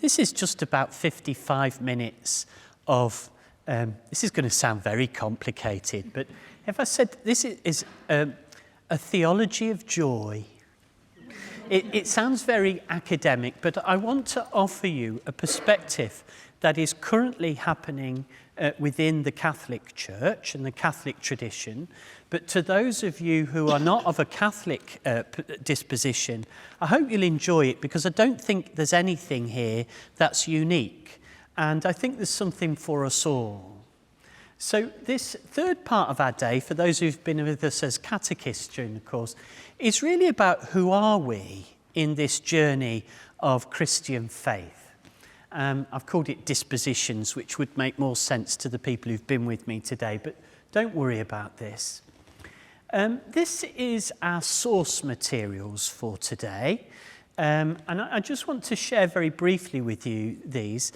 This is just about 55 minutes of, this is going to sound very complicated, but if I said this is a theology of joy, it sounds very academic, but I want to offer you a perspective that is currently happening within the Catholic Church and the Catholic tradition. But to those of you who are not of a Catholic disposition, I hope you'll enjoy it, because I don't think there's anything here that's unique. And I think there's something for us all. So this third part of our day, for those who've been with us as catechists during the course, is really about who are we in this journey of Christian faith. I've called it dispositions, which would make more sense to the people who've been with me today, but don't worry about this. This is our source materials for today, and I just want to share very briefly with you these.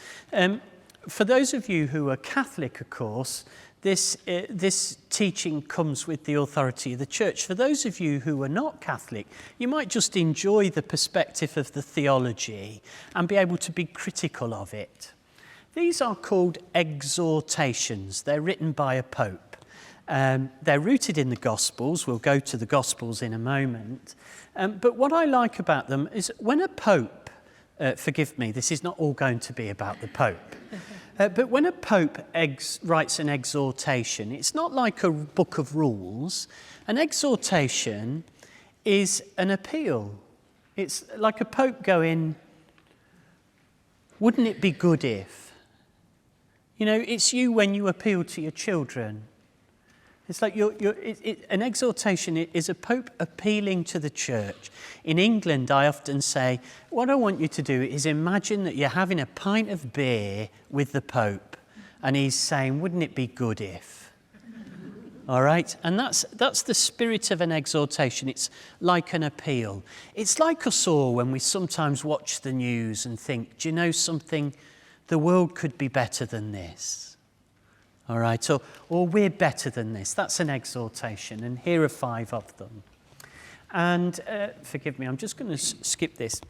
For those of you who are Catholic, of course, this teaching comes with the authority of the Church. For those of you who are not Catholic, you might just enjoy the perspective of the theology and be able to be critical of it. These are called exhortations. They're written by a pope. They're rooted in the Gospels. We'll go to the Gospels in a moment. But what I like about them is when a pope, forgive me, this is not all going to be about the pope. But when a pope writes an exhortation, it's not like a book of rules. An exhortation is an appeal. It's like a pope going, wouldn't it be good if? You know, it's you when you appeal to your children. It's like an exhortation is a pope appealing to the church. In England, I often say, what I want you to do is imagine that you're having a pint of beer with the pope, and he's saying, wouldn't it be good if? All right? And that's the spirit of an exhortation. It's like an appeal. It's like us all when we sometimes watch the news and think, do you know something? The world could be better than this. All right, or we're better than this. That's an exhortation, and here are 5 of them. And forgive me, I'm just going to skip this.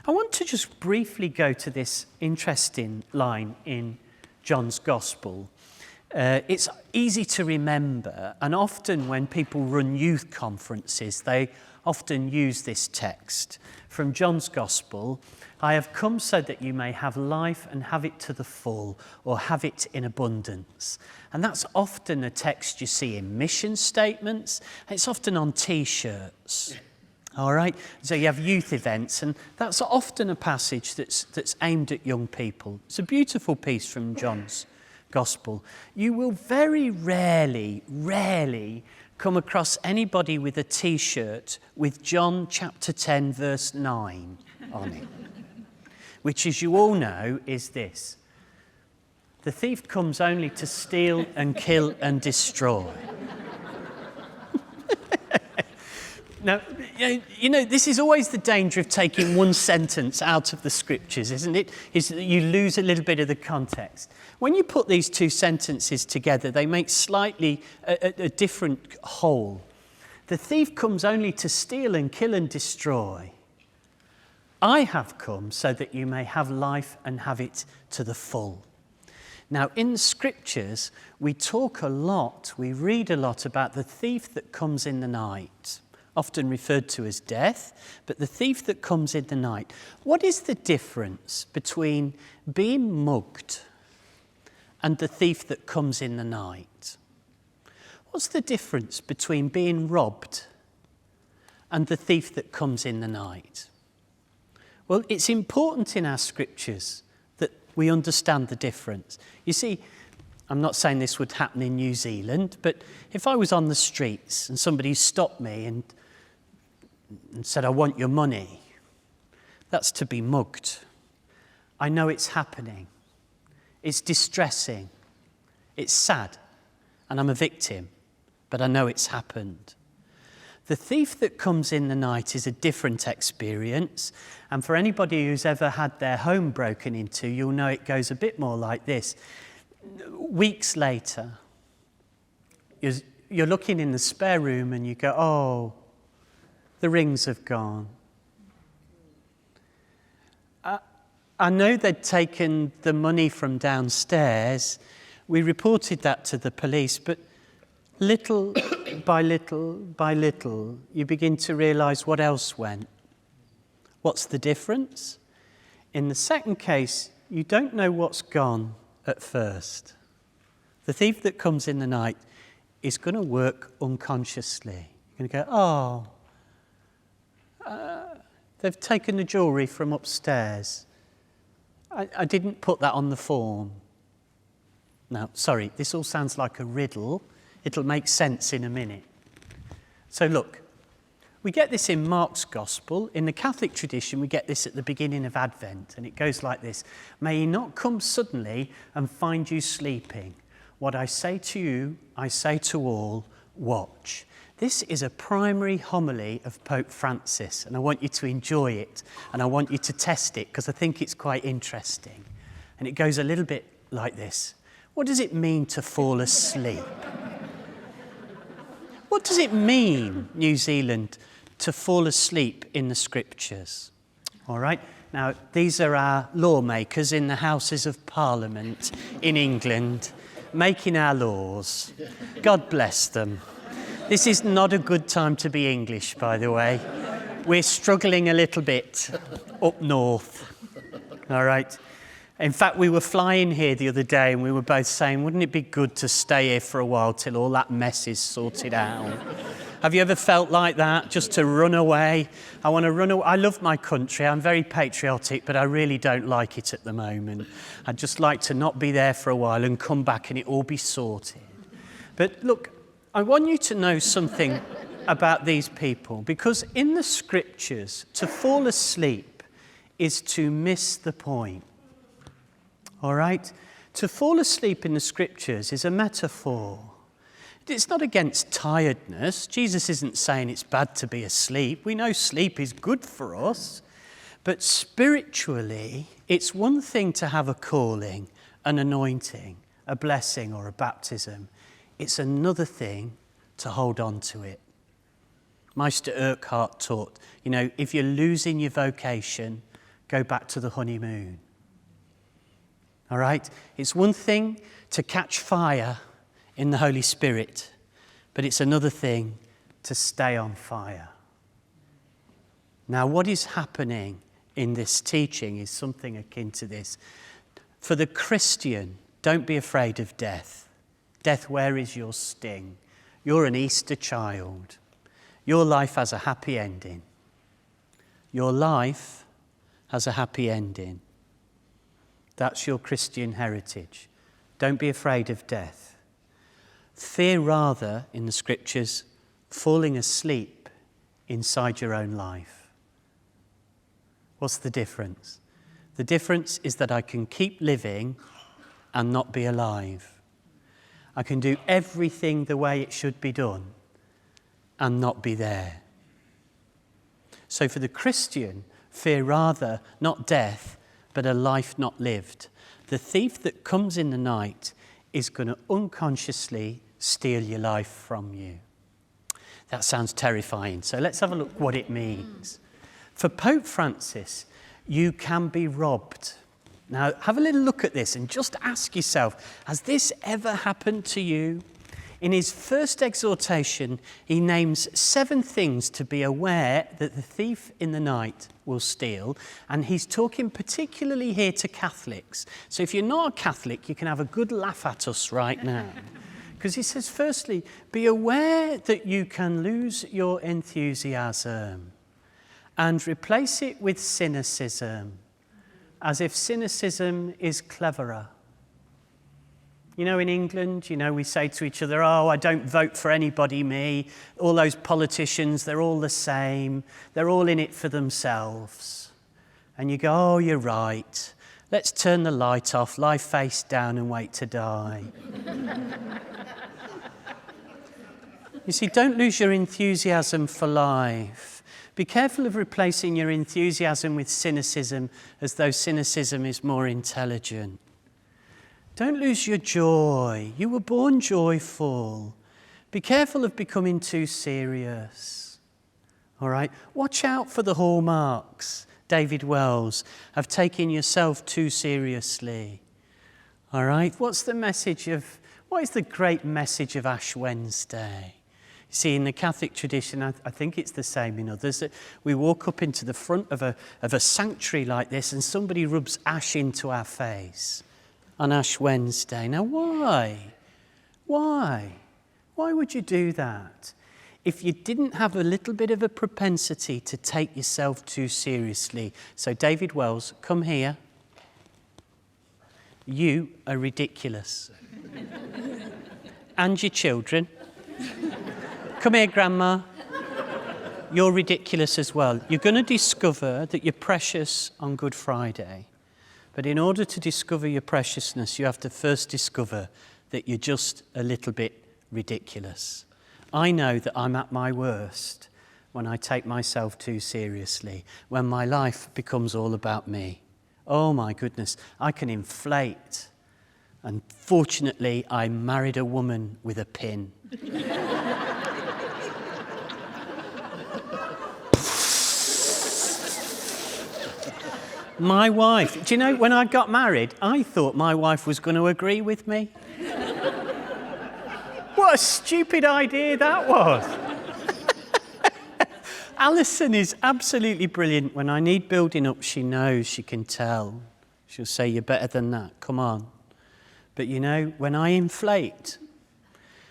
I want to just briefly go to this interesting line in John's Gospel. It's easy to remember, and often when people run youth conferences, they often use this text from John's Gospel. I have come so that you may have life and have it to the full, or have it in abundance. And that's often a text you see in mission statements. It's often on T-shirts. All right? So you have youth events, and that's often a passage that's aimed at young people. It's a beautiful piece from John's Gospel. You will very rarely come across anybody with a T-shirt with John chapter 10, verse 9 on it. Which, as you all know, is this. The thief comes only to steal and kill and destroy. Now, you know, this is always the danger of taking one sentence out of the scriptures, isn't it? Is that you lose a little bit of the context. When you put these 2 sentences together, they make slightly a different whole. The thief comes only to steal and kill and destroy. I have come so that you may have life and have it to the full. Now, in the scriptures, we talk a lot, we read a lot about the thief that comes in the night, often referred to as death, but the thief that comes in the night. What is the difference between being mugged and the thief that comes in the night? What's the difference between being robbed and the thief that comes in the night? Well, it's important in our scriptures that we understand the difference. You see, I'm not saying this would happen in New Zealand, but if I was on the streets and somebody stopped me and said, I want your money, that's to be mugged. I know it's happening. It's distressing. It's sad. And I'm a victim, but I know it's happened. The thief that comes in the night is a different experience. And for anybody who's ever had their home broken into, you'll know it goes a bit more like this. Weeks later, you're looking in the spare room and you go, oh, the rings have gone. I know they'd taken the money from downstairs. We reported that to the police, but little by little by little, you begin to realise what else went. What's the difference? In the second case, you don't know what's gone at first. The thief that comes in the night is going to work unconsciously. You're going to go, they've taken the jewellery from upstairs. I didn't put that on the form. Now, sorry, this all sounds like a riddle. It'll make sense in a minute. So look, we get this in Mark's Gospel. In the Catholic tradition, we get this at the beginning of Advent, and it goes like this. May he not come suddenly and find you sleeping. What I say to you, I say to all, watch. This is a primary homily of Pope Francis, and I want you to enjoy it, and I want you to test it, because I think it's quite interesting. And it goes a little bit like this. What does it mean to fall asleep? What does it mean, New Zealand, to fall asleep in the Scriptures? All right, now these are our lawmakers in the Houses of Parliament in England, making our laws. God bless them. This is not a good time to be English, by the way. We're struggling a little bit up north. All right. In fact, we were flying here the other day and we were both saying, wouldn't it be good to stay here for a while till all that mess is sorted out? Have you ever felt like that, just to run away? I want to run away. I love my country. I'm very patriotic, but I really don't like it at the moment. I'd just like to not be there for a while and come back and it all be sorted. But look, I want you to know something about these people, because in the Scriptures, to fall asleep is to miss the point. All right? To fall asleep in the Scriptures is a metaphor. It's not against tiredness. Jesus isn't saying it's bad to be asleep. We know sleep is good for us. But spiritually, it's one thing to have a calling, an anointing, a blessing or a baptism. It's another thing to hold on to it. Meister Urquhart taught, if you're losing your vocation, go back to the honeymoon. All right? It's one thing to catch fire in the Holy Spirit, but it's another thing to stay on fire. Now, what is happening in this teaching is something akin to this. For the Christian, don't be afraid of death. Death, where is your sting? You're an Easter child. Your life has a happy ending. Your life has a happy ending. That's your Christian heritage. Don't be afraid of death. Fear rather, in the Scriptures, falling asleep inside your own life. What's the difference? The difference is that I can keep living and not be alive. I can do everything the way it should be done and not be there. So for the Christian, fear rather not death, but a life not lived. The thief that comes in the night is going to unconsciously steal your life from you. That sounds terrifying. So let's have a look what it means. For Pope Francis, you can be robbed. Now, have a little look at this and just ask yourself, has this ever happened to you? In his first exhortation, he names 7 things to be aware that the thief in the night will steal. And he's talking particularly here to Catholics. So if you're not a Catholic, you can have a good laugh at us right now. Because he says, firstly, be aware that you can lose your enthusiasm and replace it with cynicism, as if cynicism is cleverer. In England, we say to each other, oh, I don't vote for anybody, me. All those politicians, they're all the same. They're all in it for themselves. And you go, oh, you're right. Let's turn the light off, lie face down and wait to die. You see, don't lose your enthusiasm for life. Be careful of replacing your enthusiasm with cynicism, as though cynicism is more intelligent. Don't lose your joy. You were born joyful. Be careful of becoming too serious. All right? Watch out for the hallmarks. David Wells, of taking yourself too seriously. All right? What is the great message of Ash Wednesday? You see, in the Catholic tradition, I think it's the same in others, that we walk up into the front of a sanctuary like this and somebody rubs ash into our face on Ash Wednesday. Now, why? Why? Why would you do that? If you didn't have a little bit of a propensity to take yourself too seriously. So David Wells, come here. You are ridiculous. And your children. Come here, Grandma. You're ridiculous as well. You're going to discover that you're precious on Good Friday. But in order to discover your preciousness, you have to first discover that you're just a little bit ridiculous. I know that I'm at my worst when I take myself too seriously, when my life becomes all about me. Oh my goodness, I can inflate. And fortunately, I married a woman with a pin. My wife, do you know, when I got married, I thought my wife was going to agree with me. What a stupid idea that was. Alison is absolutely brilliant. When I need building up, she knows, she can tell. She'll say, you're better than that, come on. But you know, when I inflate,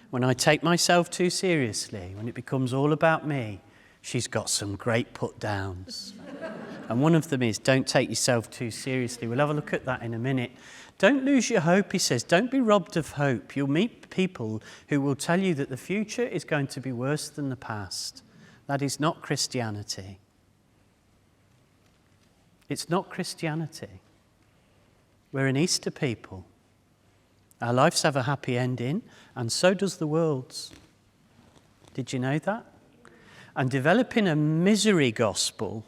when I take myself too seriously, when it becomes all about me, she's got some great put-downs. And one of them is, don't take yourself too seriously. We'll have a look at that in a minute. Don't lose your hope, he says. Don't be robbed of hope. You'll meet people who will tell you that the future is going to be worse than the past. That is not Christianity. It's not Christianity. We're an Easter people. Our lives have a happy ending, and so does the world's. Did you know that? And developing a misery gospel,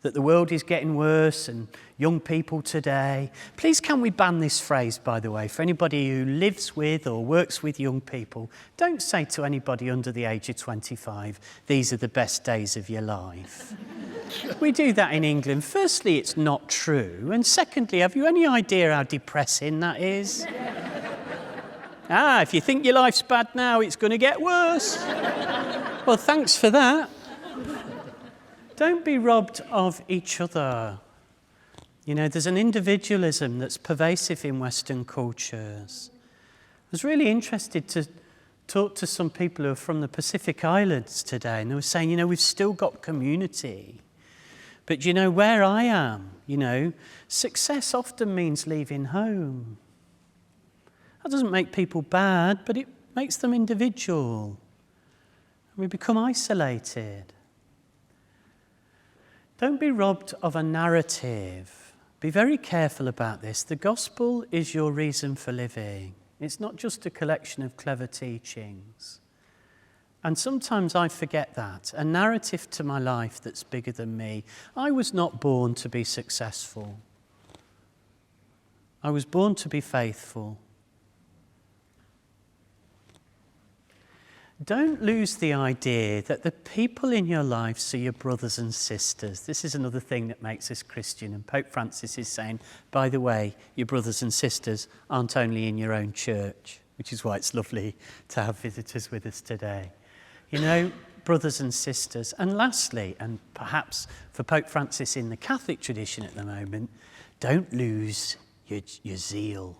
that the world is getting worse and young people today. Please can we ban this phrase, by the way, for anybody who lives with or works with young people. Don't say to anybody under the age of 25, these are the best days of your life. We do that in England. Firstly, it's not true. And secondly, have you any idea how depressing that is? If you think your life's bad now, it's going to get worse. Well, thanks for that. Don't be robbed of each other. You know, there's an individualism that's pervasive in Western cultures. I was really interested to talk to some people who are from the Pacific Islands today, and they were saying, you know, we've still got community. But, you know, where I am, you know, success often means leaving home. That doesn't make people bad, but it makes them individual. We become isolated. Don't be robbed of a narrative. Be very careful about this. The gospel is your reason for living. It's not just a collection of clever teachings. And sometimes I forget that. A narrative to my life that's bigger than me. I was not born to be successful. I was born to be faithful. Don't lose the idea that the people in your life are your brothers and sisters. This is another thing that makes us Christian. And Pope Francis is saying, by the way, your brothers and sisters aren't only in your own church, which is why it's lovely to have visitors with us today. You know, brothers and sisters. And lastly, and perhaps for Pope Francis in the Catholic tradition at the moment, don't lose your zeal,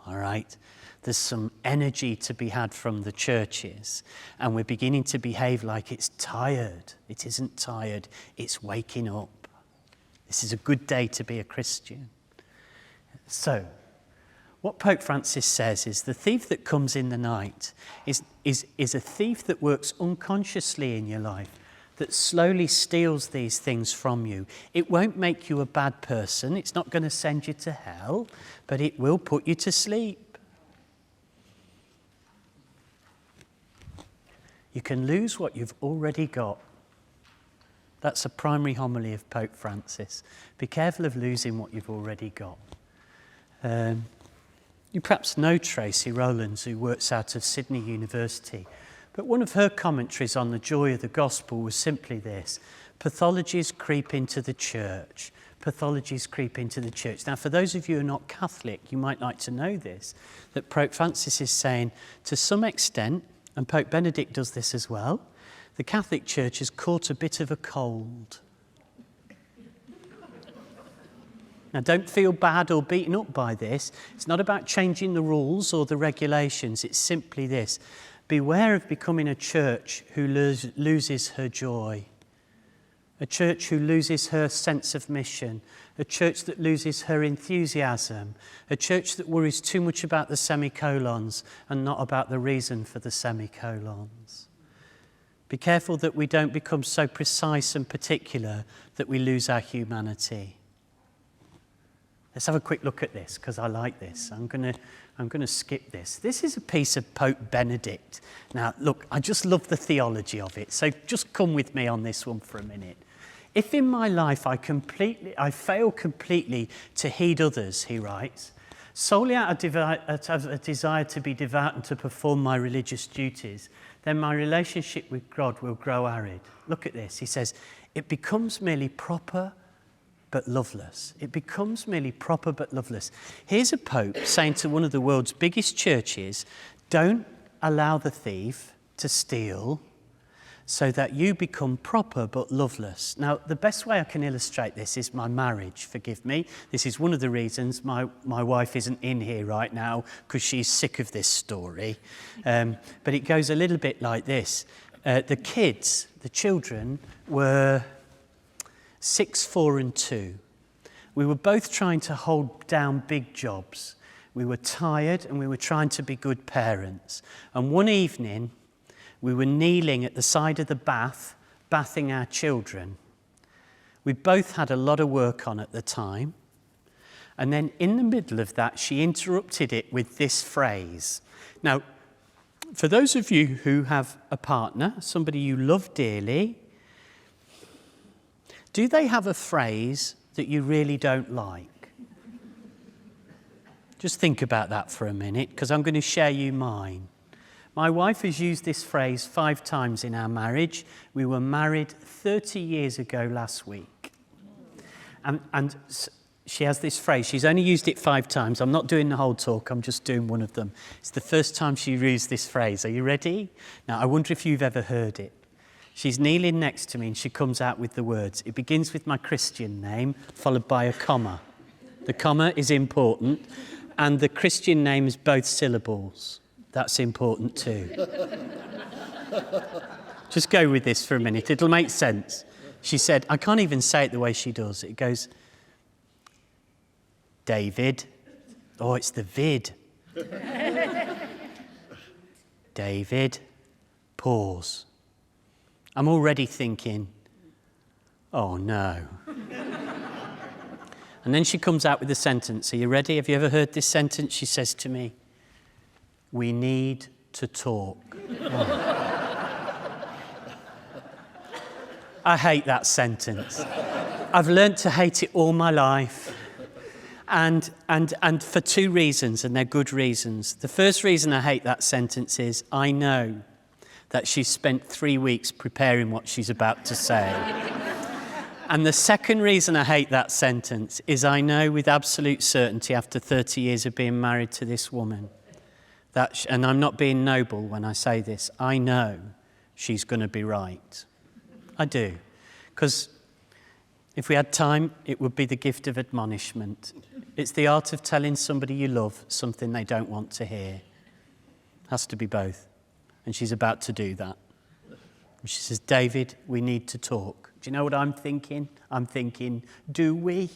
all right? There's some energy to be had from the churches, and we're beginning to behave like it's tired. It isn't tired, it's waking up. This is a good day to be a Christian. So, what Pope Francis says is the thief that comes in the night is a thief that works unconsciously in your life, that slowly steals these things from you. It won't make you a bad person, it's not going to send you to hell, but it will put you to sleep. You can lose what you've already got. That's a primary homily of Pope Francis. Be careful of losing what you've already got. You perhaps know Tracy Rowlands, who works out of Sydney University. But one of her commentaries on the joy of the gospel was simply this: Pathologies creep into the church. Pathologies creep into the church. Now, for those of you who are not Catholic, you might like to know this, that Pope Francis is saying, to some extent, and Pope Benedict does this as well, the Catholic Church has caught a bit of a cold. Now, don't feel bad or beaten up by this. It's not about changing the rules or the regulations. It's simply this. Beware of becoming a church who loses her joy. A church who loses her sense of mission. A church that loses her enthusiasm. A church that worries too much about the semicolons and not about the reason for the semicolons. Be careful that we don't become so precise and particular that we lose our humanity. Let's have a quick look at this, because I like this. I'm going to skip this. This is a piece of Pope Benedict. Now, look, I just love the theology of it, so just come with me on this one for a minute. If in my life I fail completely to heed others, he writes, solely out of a desire to be devout and to perform my religious duties, then my relationship with God will grow arid. Look at this. He says, it becomes merely proper but loveless. It becomes merely proper but loveless. Here's a pope saying to one of the world's biggest churches, don't allow the thief to steal so that you become proper but loveless. Now, the best way I can illustrate this is my marriage, forgive me. This is one of the reasons my wife isn't in here right now, because she's sick of this story. But it goes a little bit like this. The children were 6, 4 and 2. We were both trying to hold down big jobs. We were tired and we were trying to be good parents. And one evening, we were kneeling at the side of the bath, bathing our children. We both had a lot of work on at the time. And then in the middle of that, she interrupted it with this phrase. Now, for those of you who have a partner, somebody you love dearly, do they have a phrase that you really don't like? Just think about that for a minute, because I'm going to share you mine. My wife has used this phrase 5 times in our marriage. We were married 30 years ago last week. And she has this phrase. She's only used it 5 times. I'm not doing the whole talk. I'm just doing one of them. It's the first time she used this phrase. Are you ready? Now, I wonder if you've ever heard it. She's kneeling next to me and she comes out with the words. It begins with my Christian name, followed by a comma. The comma is important, and the Christian name is both syllables. That's important too. Just go with this for a minute. It'll make sense. She said, I can't even say it the way she does. It goes, David. Oh, it's the vid. David. Pause. I'm already thinking, oh no. And then she comes out with a sentence. Are you ready? Have you ever heard this sentence? She says to me, we need to talk. Oh. I hate that sentence. I've learnt to hate it all my life. And for 2 reasons, and they're good reasons. The first reason I hate that sentence is I know that she's spent 3 weeks preparing what she's about to say. And the second reason I hate that sentence is I know with absolute certainty after 30 years of being married to this woman, and I'm not being noble when I say this, I know she's going to be right. I do. Because if we had time, it would be the gift of admonishment. It's the art of telling somebody you love something they don't want to hear. Has to be both. And she's about to do that. And she says, David, we need to talk. Do you know what I'm thinking? I'm thinking, do we?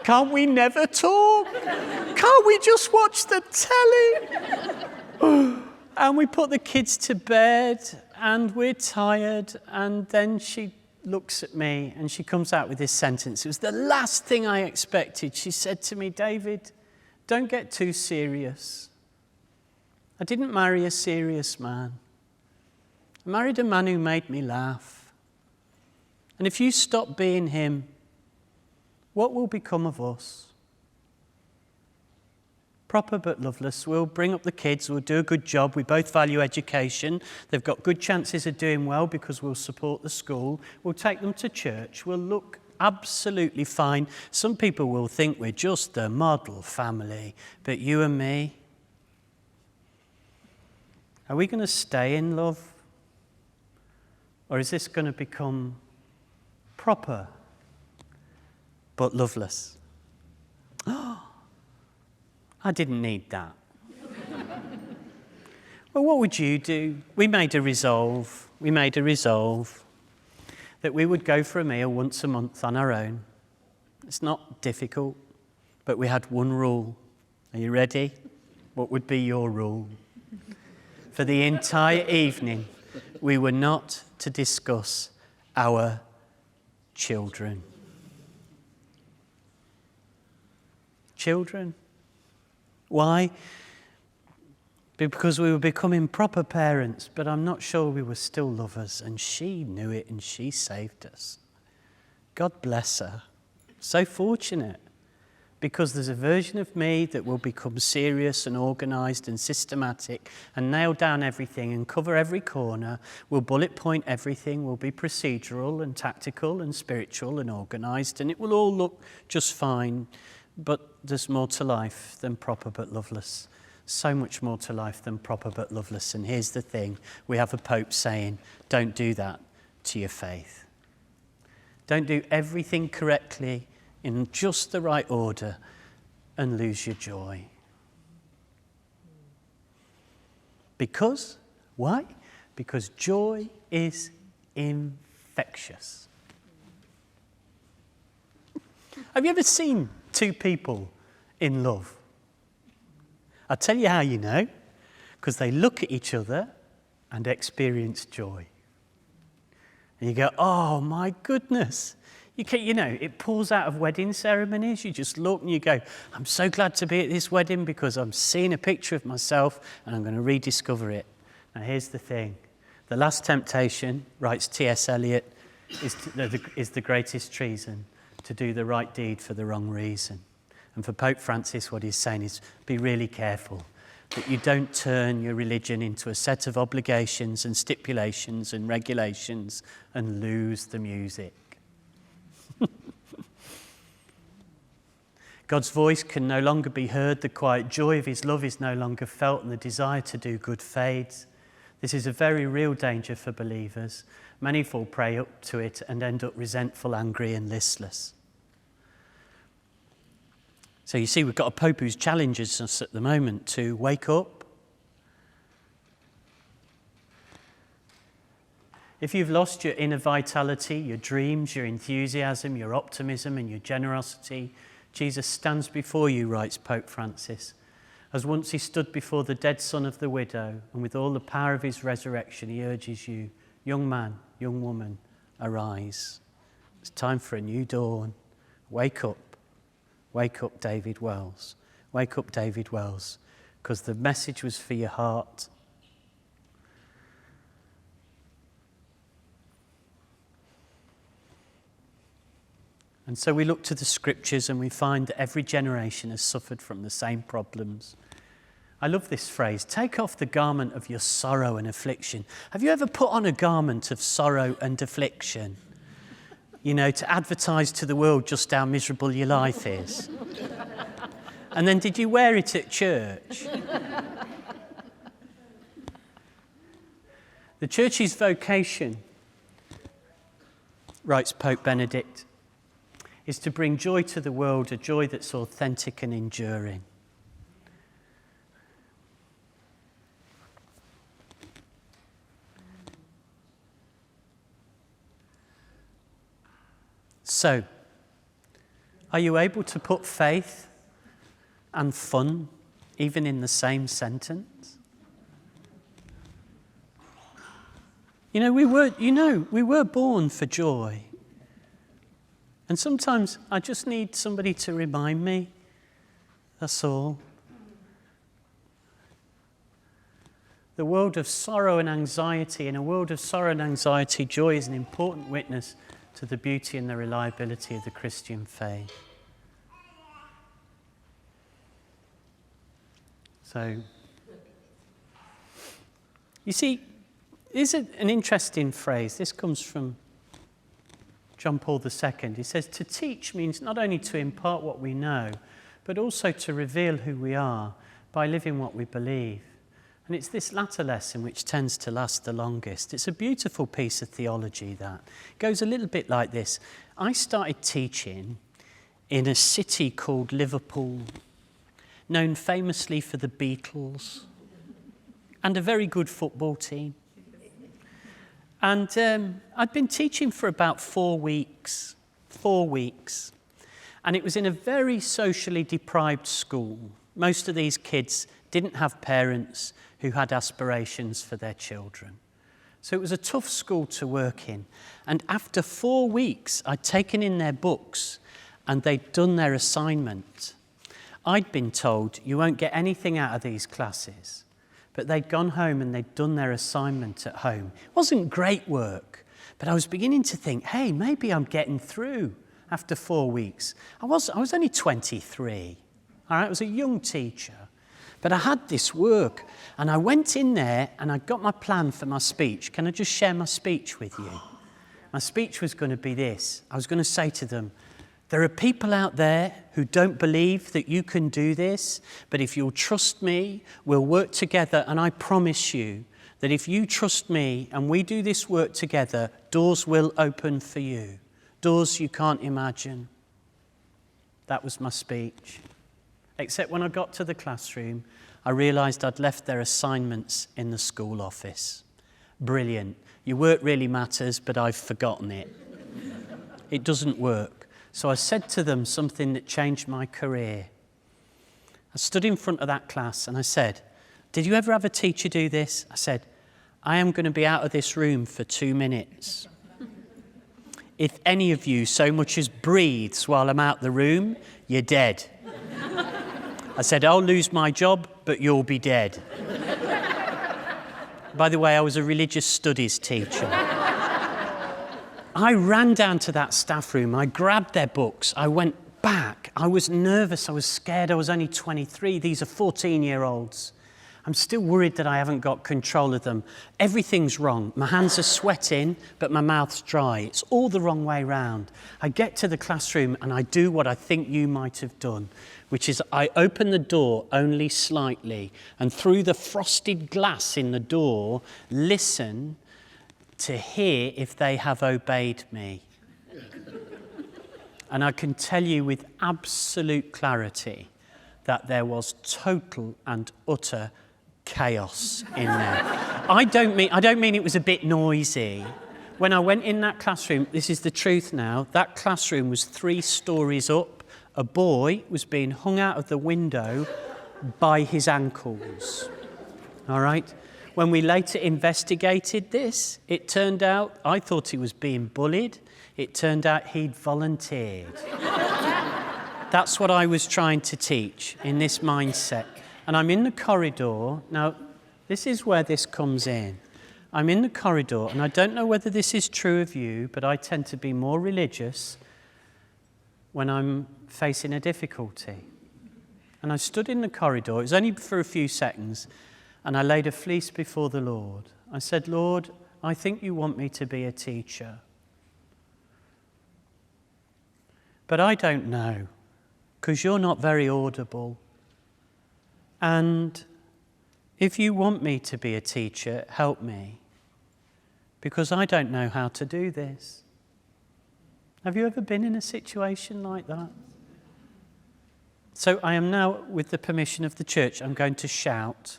Can't we never talk? Can't we just watch the telly? And we put the kids to bed and we're tired. And then she looks at me and she comes out with this sentence. It was the last thing I expected. She said to me, David, don't get too serious. I didn't marry a serious man. I married a man who made me laugh. And if you stop being him, what will become of us? proper but loveless. We'll bring up the kids, we'll do a good job. We both value education. They've got good chances of doing well because we'll support the school. We'll take them to church. We'll look absolutely fine. Some people will think we're just the model family, but you and me, are we going to stay in love? Or is this going to become proper but loveless? Oh, I didn't need that. Well, what would you do? We made a resolve that we would go for a meal once a month on our own. It's not difficult, but we had one rule. Are you ready? What would be your rule? For the entire evening, we were not to discuss our children. Children. Why? Because we were becoming proper parents, but I'm not sure we were still lovers, and she knew it and she saved us. God bless her. So fortunate. Because there's a version of me that will become serious and organised and systematic and nail down everything and cover every corner. We'll bullet point everything. We'll be procedural and tactical and spiritual and organised, and it will all look just fine. But there's more to life than proper but loveless. So much more to life than proper but loveless. And here's the thing. We have a Pope saying, don't do that to your faith. Don't do everything correctly in just the right order and lose your joy. Because, why? Because joy is infectious. Have you ever seen two people in love? I'll tell you how you know. Because they look at each other and experience joy. And you go, oh my goodness. It pours out of wedding ceremonies. You just look and you go, I'm so glad to be at this wedding because I'm seeing a picture of myself and I'm going to rediscover it. Now here's the thing. The last temptation, writes T.S. Eliot, is the greatest treason, to do the right deed for the wrong reason. And for Pope Francis, what he's saying is be really careful that you don't turn your religion into a set of obligations and stipulations and regulations and lose the music. God's voice can no longer be heard, the quiet joy of his love is no longer felt, and the desire to do good fades. This is a very real danger for believers. Many fall prey up to it and end up resentful, angry and listless. So you see, we've got a Pope who's challenges us at the moment to wake up. If you've lost your inner vitality, your dreams, your enthusiasm, your optimism and your generosity, Jesus stands before you, writes Pope Francis, as once he stood before the dead son of the widow, and with all the power of his resurrection he urges you, young man, young woman, arise. It's time for a new dawn. Wake up, David Wells. Wake up, David Wells, because the message was for your heart. And so we look to the scriptures and we find that every generation has suffered from the same problems. I love this phrase, take off the garment of your sorrow and affliction. Have you ever put on a garment of sorrow and affliction? To advertise to the world just how miserable your life is. And then did you wear it at church? The church's vocation, writes Pope Benedict, is to bring joy to the world, a joy that's authentic and enduring. So, are you able to put faith and fun even in the same sentence? We were born for joy. And sometimes I just need somebody to remind me, that's all. The world of sorrow and anxiety, in a world of sorrow and anxiety, joy is an important witness to the beauty and the reliability of the Christian faith. So, you see, this is an interesting phrase. This comes from John Paul II. He says, to teach means not only to impart what we know, but also to reveal who we are by living what we believe. And it's this latter lesson which tends to last the longest. It's a beautiful piece of theology that. It goes a little bit like this. I started teaching in a city called Liverpool, known famously for the Beatles and a very good football team. And I'd been teaching for about 4 weeks. 4 weeks. And it was in a very socially deprived school. Most of these kids didn't have parents who had aspirations for their children. So it was a tough school to work in. And after 4 weeks, I'd taken in their books and they'd done their assignment. I'd been told, you won't get anything out of these classes. But they'd gone home and they'd done their assignment at home. It wasn't great work, but I was beginning to think, hey, maybe I'm getting through after 4 weeks. I was only 23. All right, I was a young teacher. But I had this work, and I went in there, and I got my plan for my speech. Can I just share my speech with you? My speech was going to be this. I was going to say to them, there are people out there who don't believe that you can do this, but if you'll trust me, we'll work together, and I promise you that if you trust me and we do this work together, doors will open for you. Doors you can't imagine. That was my speech. Except when I got to the classroom, I realised I'd left their assignments in the school office. Brilliant. Your work really matters, but I've forgotten it. It doesn't work. So I said to them something that changed my career. I stood in front of that class and I said, did you ever have a teacher do this? I said, I am going to be out of this room for 2 minutes. If any of you so much as breathes while I'm out the room, you're dead. I said, I'll lose my job, but you'll be dead. By the way, I was a religious studies teacher. I ran down to that staff room. I grabbed their books. I went back. I was nervous. I was scared. I was only 23. These are 14-year-olds. I'm still worried that I haven't got control of them. Everything's wrong. My hands are sweating, but my mouth's dry. It's all the wrong way round. I get to the classroom and I do what I think you might have done, which is I open the door only slightly and through the frosted glass in the door, listen to hear if they have obeyed me. And I can tell you with absolute clarity that there was total and utter chaos in there. I don't mean it was a bit noisy. When I went in that classroom, this is the truth now, that classroom was 3 stories up. A boy was being hung out of the window by his ankles. All right? When we later investigated this, it turned out, I thought he was being bullied. It turned out he'd volunteered. That's what I was trying to teach in this mindset. And I'm in the corridor. Now, this is where this comes in. I'm in the corridor, and I don't know whether this is true of you, but I tend to be more religious when I'm facing a difficulty. And I stood in the corridor. It was only for a few seconds, and I laid a fleece before the Lord. I said, Lord, I think you want me to be a teacher. But I don't know, because you're not very audible. And if you want me to be a teacher, help me, because I don't know how to do this. Have you ever been in a situation like that? So I am now, with the permission of the church, I'm going to shout.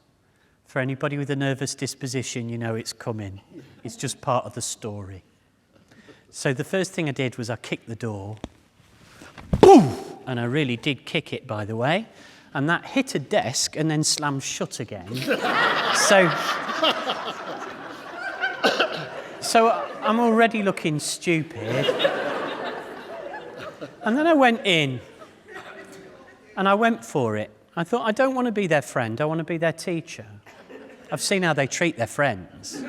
For anybody with a nervous disposition, you know it's coming. It's just part of the story. So the first thing I did was I kicked the door. Boom! And I really did kick it, by the way. And that hit a desk and then slammed shut again. So I'm already looking stupid. And then I went in and I went for it. I thought, I don't want to be their friend, I want to be their teacher. I've seen how they treat their friends.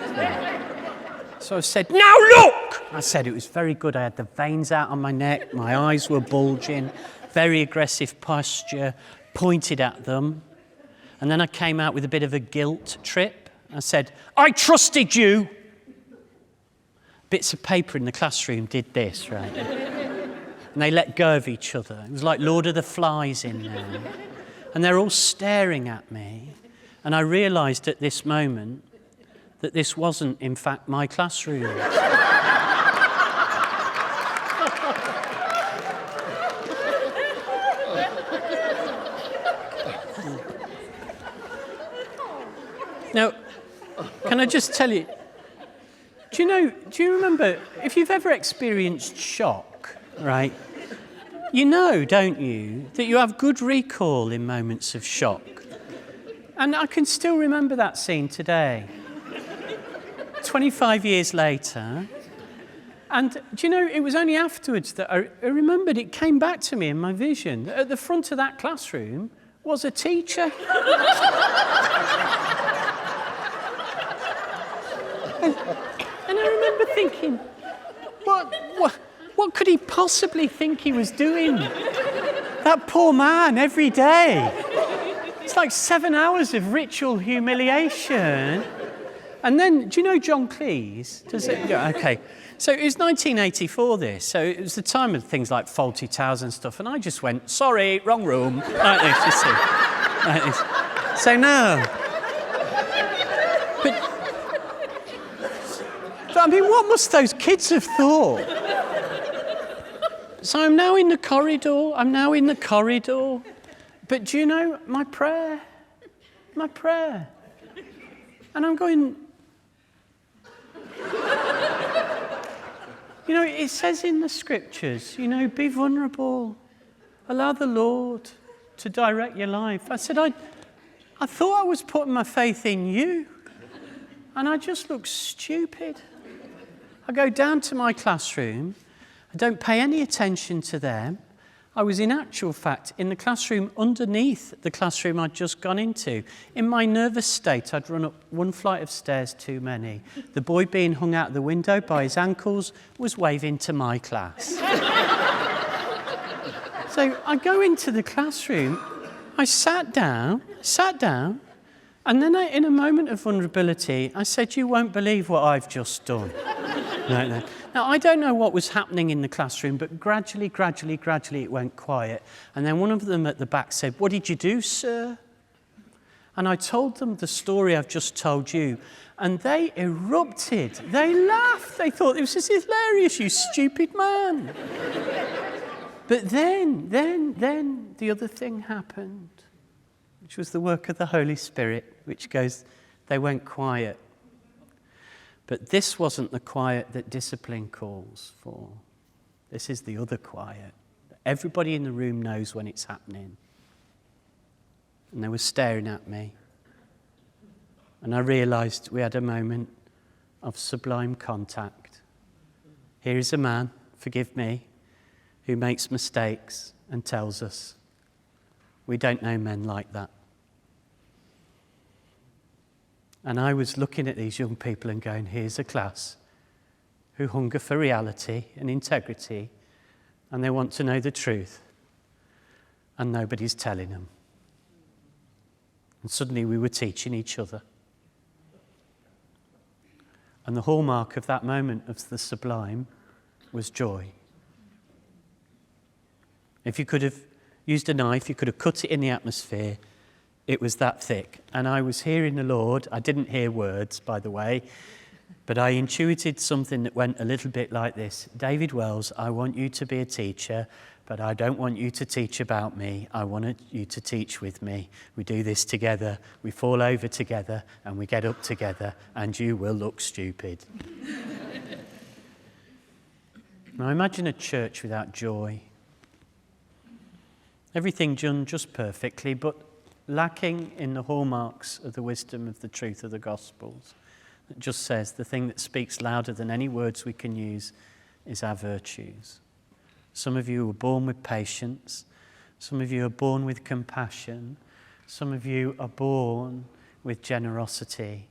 So I said, now look! I said, it was very good. I had the veins out on my neck, my eyes were bulging, very aggressive posture, pointed at them. And then I came out with a bit of a guilt trip. I said, I trusted you. Bits of paper in the classroom did this, right? And they let go of each other. It was like Lord of the Flies in there. And they're all staring at me. And I realised at this moment that this wasn't, in fact, my classroom. Now, can I just tell you, do you remember, if you've ever experienced shock, right, you know, don't you, that you have good recall in moments of shock. And I can still remember that scene today, 25 years later. And do you know, it was only afterwards that I remembered, it came back to me in my vision. At the front of that classroom was a teacher. And I remember thinking, what could he possibly think he was doing? That poor man, every day. It's like 7 hours of ritual humiliation. And then, do you know John Cleese? Does it? Yeah, okay. So it was 1984, this. So it was the time of things like faulty towels and stuff. And I just went, sorry, wrong room. Like this, you see. Like this. So no. But I mean, what must those kids have thought? So I'm now in the corridor. But do you know, my prayer. And I'm going, you know, it says in the scriptures, you know, be vulnerable. Allow the Lord to direct your life. I said, I thought I was putting my faith in you. And I just look stupid. I go down to my classroom. I don't pay any attention to them. I was in actual fact in the classroom underneath the classroom I'd just gone into. In my nervous state, I'd run up one flight of stairs too many. The boy being hung out the window by his ankles was waving to my class. So I go into the classroom. I sat down, and then in a moment of vulnerability, I said, you won't believe what I've just done. No. Now, I don't know what was happening in the classroom, but gradually, it went quiet. And then one of them at the back said, what did you do, sir? And I told them the story I've just told you. And they erupted. They laughed. They thought, this is hilarious, you stupid man. But then the other thing happened, which was the work of the Holy Spirit, which goes, they went quiet. But this wasn't the quiet that discipline calls for. This is the other quiet. Everybody in the room knows when it's happening. And they were staring at me. And I realised we had a moment of sublime contact. Here is a man, forgive me, who makes mistakes and tells us. We don't know men like that. And I was looking at these young people and going, here's a class who hunger for reality and integrity, and they want to know the truth, and nobody's telling them. And suddenly we were teaching each other. And the hallmark of that moment of the sublime was joy. If you could have used a knife, you could have cut it in the atmosphere. It was that thick. And I was hearing the Lord. I didn't hear words, by the way, but I intuited something that went a little bit like this. David Wells, I want you to be a teacher, but I don't want you to teach about me. I want you to teach with me. We do this together. We fall over together and we get up together, and you will look stupid. Now imagine a church without joy. Everything done just perfectly, but lacking in the hallmarks of the wisdom of the truth of the Gospels. That just says the thing that speaks louder than any words we can use is our virtues. Some of you were born with patience. Some of you are born with compassion. Some of you are born with generosity.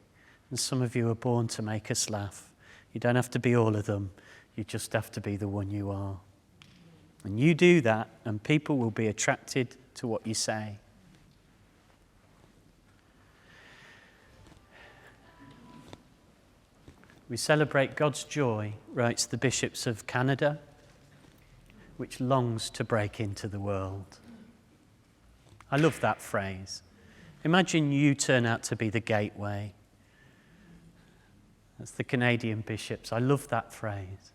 And some of you are born to make us laugh. You don't have to be all of them. You just have to be the one you are. And you do that, and people will be attracted to what you say. We celebrate God's joy, writes the bishops of Canada, which longs to break into the world. I love that phrase. Imagine you turn out to be the gateway. That's the Canadian bishops. I love that phrase.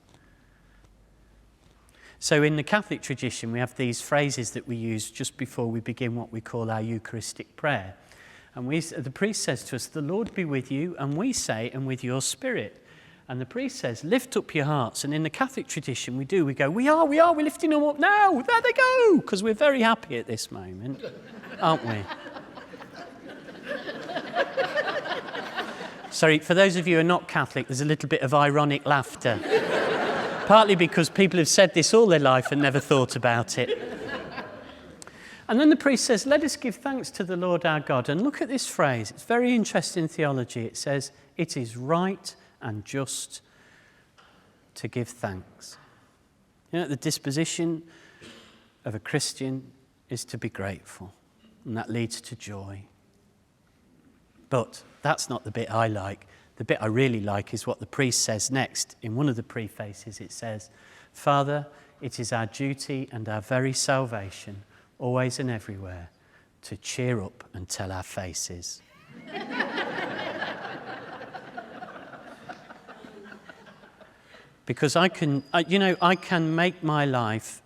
So in the Catholic tradition, we have these phrases that we use just before we begin what we call our Eucharistic prayer. And the priest says to us, "The Lord be with you," and we say, "and with your spirit." And the priest says, "Lift up your hearts." And in the Catholic tradition, we go, we're lifting them up now. There they go, because we're very happy at this moment, aren't we? Sorry, for those of you who are not Catholic, there's a little bit of ironic laughter. Partly because people have said this all their life and never thought about it. And then the priest says, "Let us give thanks to the Lord our God." And look at this phrase. It's very interesting theology. It says, "It is right and just to give thanks." You know, the disposition of a Christian is to be grateful, and that leads to joy. But that's not the bit I like. The bit I really like is what the priest says next. In one of the prefaces, it says, "Father, it is our duty and our very salvation, always and everywhere, to cheer up and tell our faces." Because I can make my life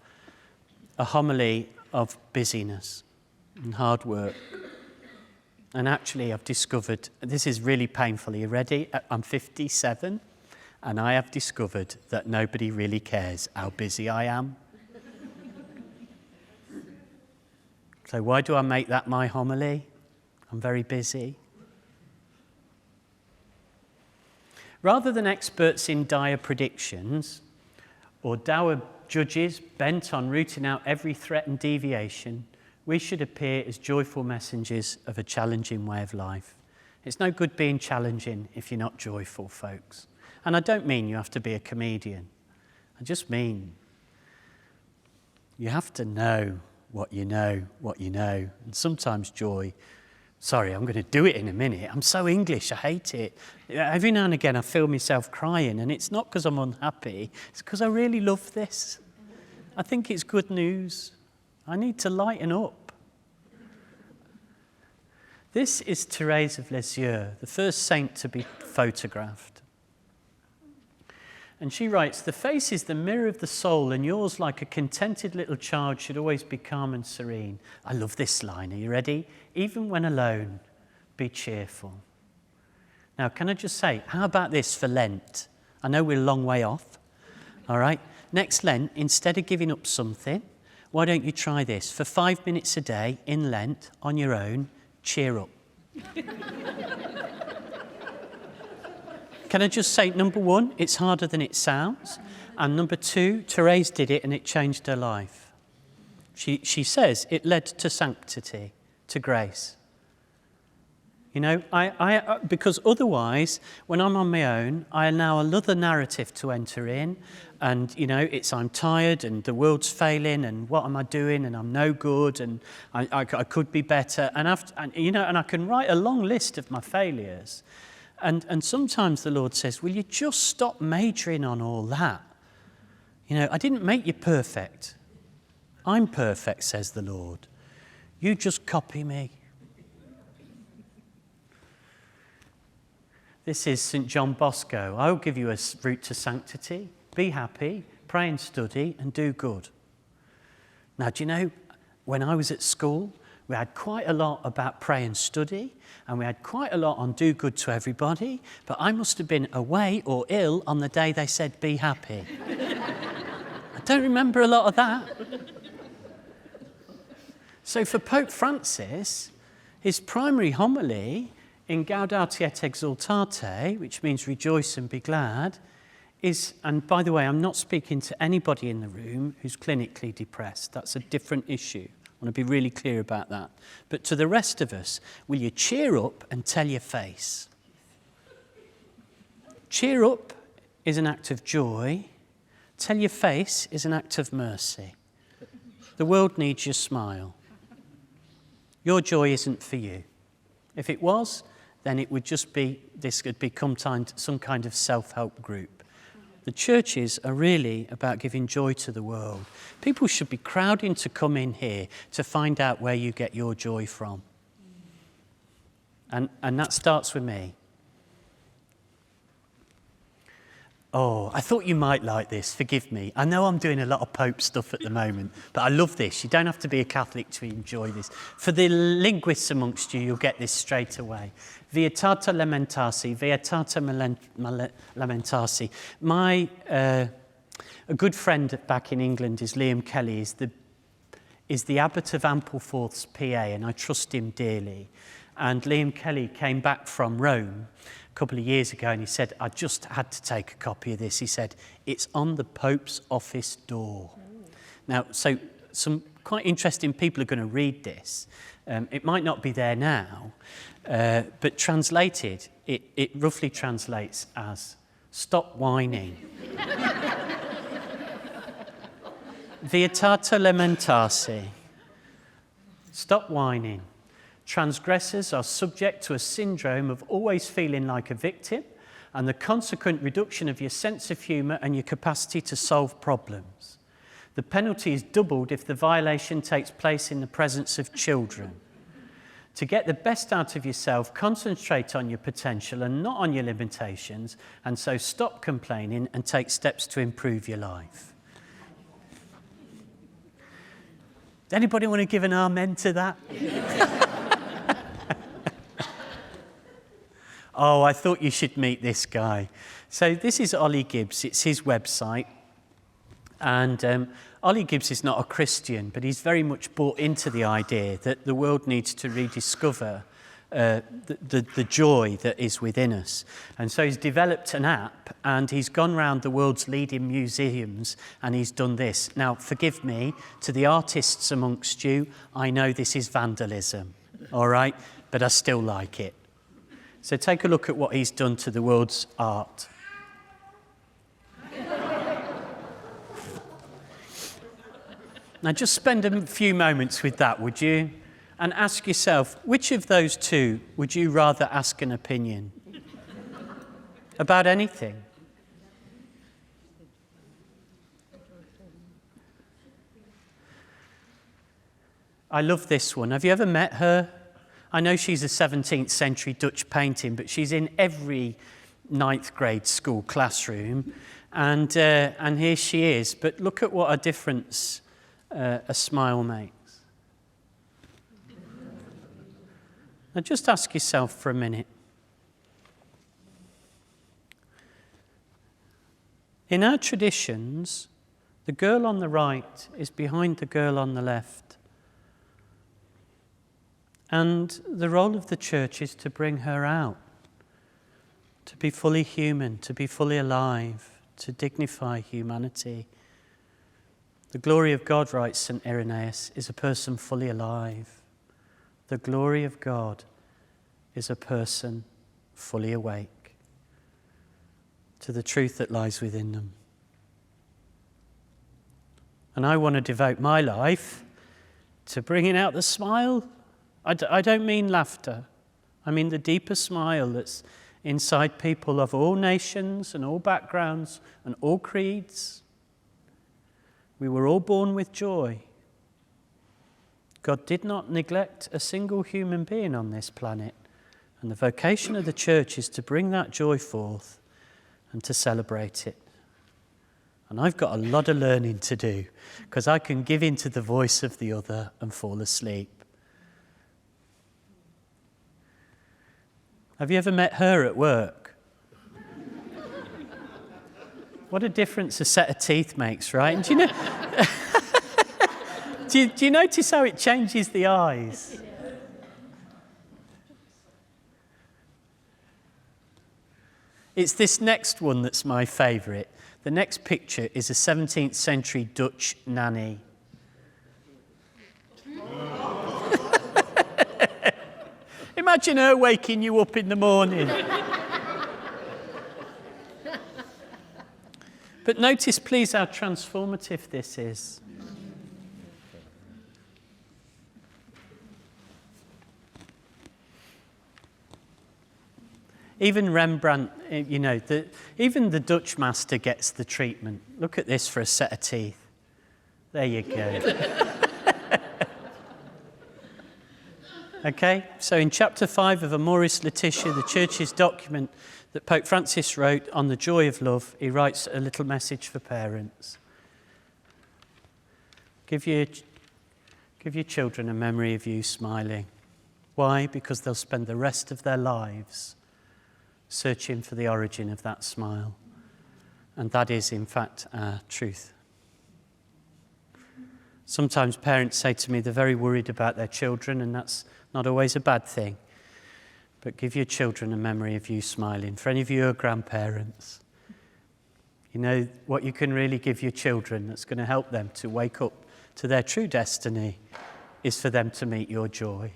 a homily of busyness and hard work. And actually, I've discovered, this is really painful. Are you ready? I'm 57, and I have discovered that nobody really cares how busy I am. So why do I make that my homily? I'm very busy. Rather than experts in dire predictions or dour judges bent on rooting out every threat and deviation, we should appear as joyful messengers of a challenging way of life. It's no good being challenging if you're not joyful, folks. And I don't mean you have to be a comedian. I just mean you have to know what you know, And sometimes joy, sorry, I'm going to do it in a minute. I'm so English, I hate it. Every now and again I feel myself crying, and it's not because I'm unhappy, it's because I really love this. I think it's good news. I need to lighten up. This is Thérèse of Lisieux, the first saint to be photographed. And she writes, "The face is the mirror of the soul, and yours, like a contented little child, should always be calm and serene." I love this line. Are you ready? "Even when alone, be cheerful." Now, can I just say, how about this for Lent? I know we're a long way off. All right? Next Lent, instead of giving up something, why don't you try this? For 5 minutes a day in Lent, on your own, cheer up. Can I just say, number one, it's harder than it sounds. And number two, Thérèse did it and it changed her life. She says it led to sanctity, to grace. You know, because otherwise, when I'm on my own, I allow another narrative to enter in. And, you know, it's I'm tired and the world's failing and what am I doing and I'm no good and I could be better. And I can write a long list of my failures. And sometimes the Lord says, will you just stop majoring on all that? You know, I didn't make you perfect. I'm perfect, says the Lord. You just copy me. This is St. John Bosco. I will give you a route to sanctity. Be happy, pray and study, and do good. Now, do you know, when I was at school, we had quite a lot about pray and study, and we had quite a lot on do good to everybody, but I must have been away or ill on the day they said be happy. I don't remember a lot of that. So for Pope Francis, his primary homily in Gaudete et Exultate, which means rejoice and be glad, is, and by the way, I'm not speaking to anybody in the room who's clinically depressed. That's a different issue. I want to be really clear about that. But to the rest of us, will you cheer up and tell your face? Cheer up is an act of joy. Tell your face is an act of mercy. The world needs your smile. Your joy isn't for you. If it was, then it would just be, this could become some kind of self-help group. The churches are really about giving joy to the world. People should be crowding to come in here to find out where you get your joy from. And that starts with me. Oh, I thought you might like this. Forgive me. I know I'm doing a lot of Pope stuff at the moment, but I love this. You don't have to be a Catholic to enjoy this. For the linguists amongst you, you'll get this straight away. Vietata lamentarsi, vietata lamentarsi. A good friend back in England is Liam Kelly, is the Abbot of Ampleforth's PA, and I trust him dearly. And Liam Kelly came back from Rome a couple of years ago and he said, I just had to take a copy of this. He said, it's on the Pope's office door. Now, so some quite interesting people are going to read this. It might not be there now, but translated, it roughly translates as, stop whining. Vietata lamentarsi. Stop whining. Transgressors are subject to a syndrome of always feeling like a victim and the consequent reduction of your sense of humour and your capacity to solve problems. The penalty is doubled if the violation takes place in the presence of children. To get the best out of yourself, concentrate on your potential and not on your limitations, and so stop complaining and take steps to improve your life. Anybody want to give an amen to that? Oh, I thought you should meet this guy. So this is Ollie Gibbs. It's his website. And Ollie Gibbs is not a Christian, but he's very much bought into the idea that the world needs to rediscover the joy that is within us. And so he's developed an app, and he's gone around the world's leading museums, and he's done this. Now, forgive me, to the artists amongst you, I know this is vandalism, all right? But I still like it. So take a look at what he's done to the world's art. Now just spend a few moments with that, would you? And ask yourself, which of those two would you rather ask an opinion? About anything? I love this one. Have you ever met her? I know she's a 17th century Dutch painting, but she's in every 9th grade school classroom. And here she is. But look at what a difference a smile makes. Now just ask yourself for a minute. In our traditions, the girl on the right is behind the girl on the left. And the role of the church is to bring her out, to be fully human, to be fully alive, to dignify humanity. The glory of God, writes St. Irenaeus, is a person fully alive. The glory of God is a person fully awake to the truth that lies within them. And I want to devote my life to bringing out the smile. I don't mean laughter. I mean the deeper smile that's inside people of all nations and all backgrounds and all creeds. We were all born with joy. God did not neglect a single human being on this planet. And the vocation of the church is to bring that joy forth and to celebrate it. And I've got a lot of learning to do because I can give in to the voice of the other and fall asleep. Have you ever met her at work? What a difference a set of teeth makes, right? And do you know, do you notice how it changes the eyes? It's this next one that's my favourite. The next picture is a 17th century Dutch nanny. Imagine her waking you up in the morning. But notice, please, how transformative this is. Even Rembrandt, even the Dutch master gets the treatment. Look at this for a set of teeth. There you go. Okay, so in chapter 5 of Amoris Laetitia, the Church's document that Pope Francis wrote on the joy of love, he writes a little message for parents. Give your children a memory of you smiling. Why? Because they'll spend the rest of their lives searching for the origin of that smile. And that is, in fact, our truth. Sometimes parents say to me they're very worried about their children, and that's not always a bad thing. But give your children a memory of you smiling. For any of you who are grandparents, you know what you can really give your children that's going to help them to wake up to their true destiny is for them to meet your joy.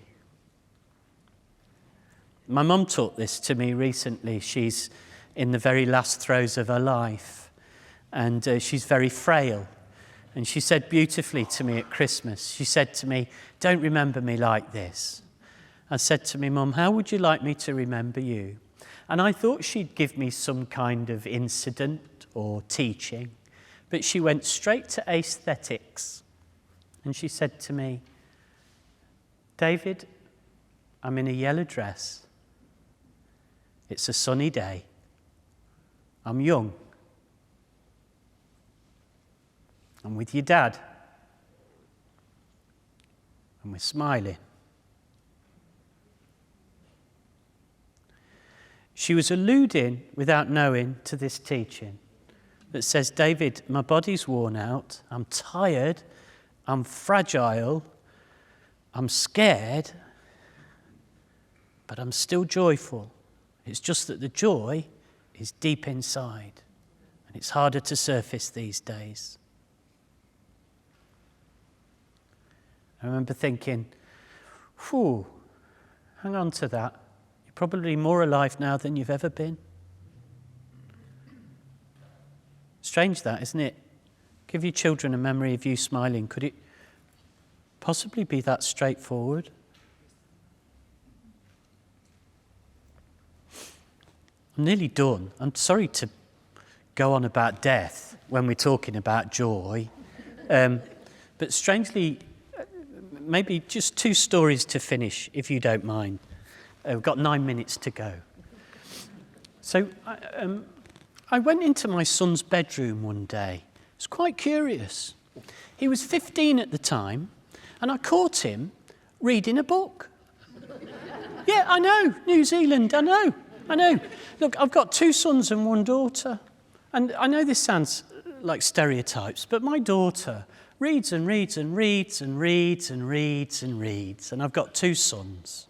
My mum taught this to me recently. She's in the very last throes of her life, and she's very frail. And she said beautifully to me at Christmas, she said to me, "Don't remember me like this." I said to me, "Mum, how would you like me to remember you?" And I thought she'd give me some kind of incident or teaching, but she went straight to aesthetics. And she said to me, "David, I'm in a yellow dress. It's a sunny day. I'm young. I'm with your dad. And we're smiling." She was alluding, without knowing, to this teaching that says, "David, my body's worn out. I'm tired. I'm fragile. I'm scared. But I'm still joyful. It's just that the joy is deep inside, and it's harder to surface these days." I remember thinking, hang on to that. You're probably more alive now than you've ever been. Strange that, isn't it? Give your children a memory of you smiling. Could it possibly be that straightforward? I'm nearly done. I'm sorry to go on about death when we're talking about joy. But strangely, maybe just 2 stories to finish, if you don't mind. We've got 9 minutes to go. So I went into my son's bedroom one day. It was quite curious. He was 15 at the time, and I caught him reading a book. Yeah, I know, New Zealand, I know. Look, I've got 2 sons and 1 daughter. And I know this sounds like stereotypes, but my daughter reads and reads and reads and reads and reads and reads. And I've got 2 sons.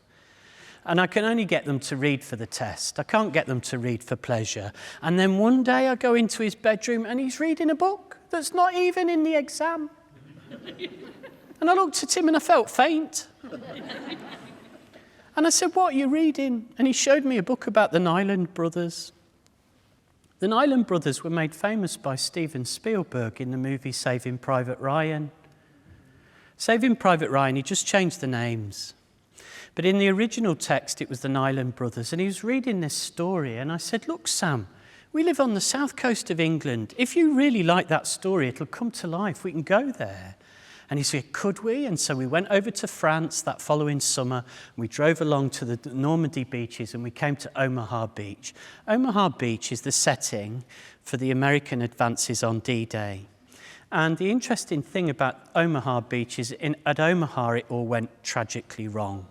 And I can only get them to read for the test. I can't get them to read for pleasure. And then one day I go into his bedroom and he's reading a book that's not even in the exam. And I looked at him and I felt faint. And I said, "What are you reading?" And he showed me a book about the Nyland brothers. The Nyland brothers were made famous by Steven Spielberg in the movie Saving Private Ryan. Saving Private Ryan, he just changed the names. But in the original text, it was the Nyland brothers. And he was reading this story. And I said, "Look, Sam, we live on the south coast of England. If you really like that story, it'll come to life. We can go there." And he said, "Could we?" And so we went over to France that following summer. We drove along to the Normandy beaches and we came to Omaha Beach. Omaha Beach is the setting for the American advances on D-Day. And the interesting thing about Omaha Beach is at Omaha it all went tragically wrong.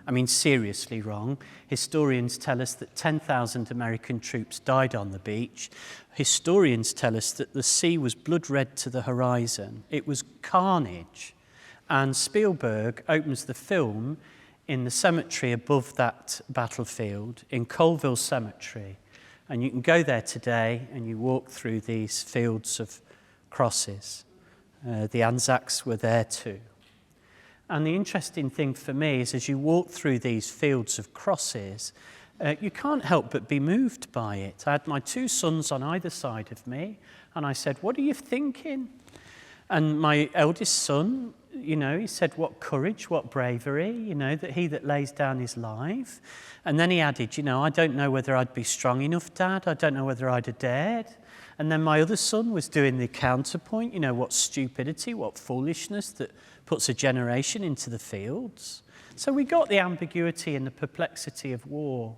I mean, seriously wrong. Historians tell us that 10,000 American troops died on the beach. Historians tell us that the sea was blood red to the horizon. It was carnage. And Spielberg opens the film in the cemetery above that battlefield, in Colville Cemetery. And you can go there today and you walk through these fields of crosses. The Anzacs were there too. And the interesting thing for me is as you walk through these fields of crosses, you can't help but be moved by it. I had my 2 sons on either side of me, and I said, "What are you thinking?" And my eldest son he said, what courage, what bravery, that he that lays down his life. And then he added, I don't know whether I'd be strong enough, Dad. I don't know whether I'd have dared. And then my other son was doing the counterpoint, what stupidity, what foolishness that puts a generation into the fields. So we got the ambiguity and the perplexity of war.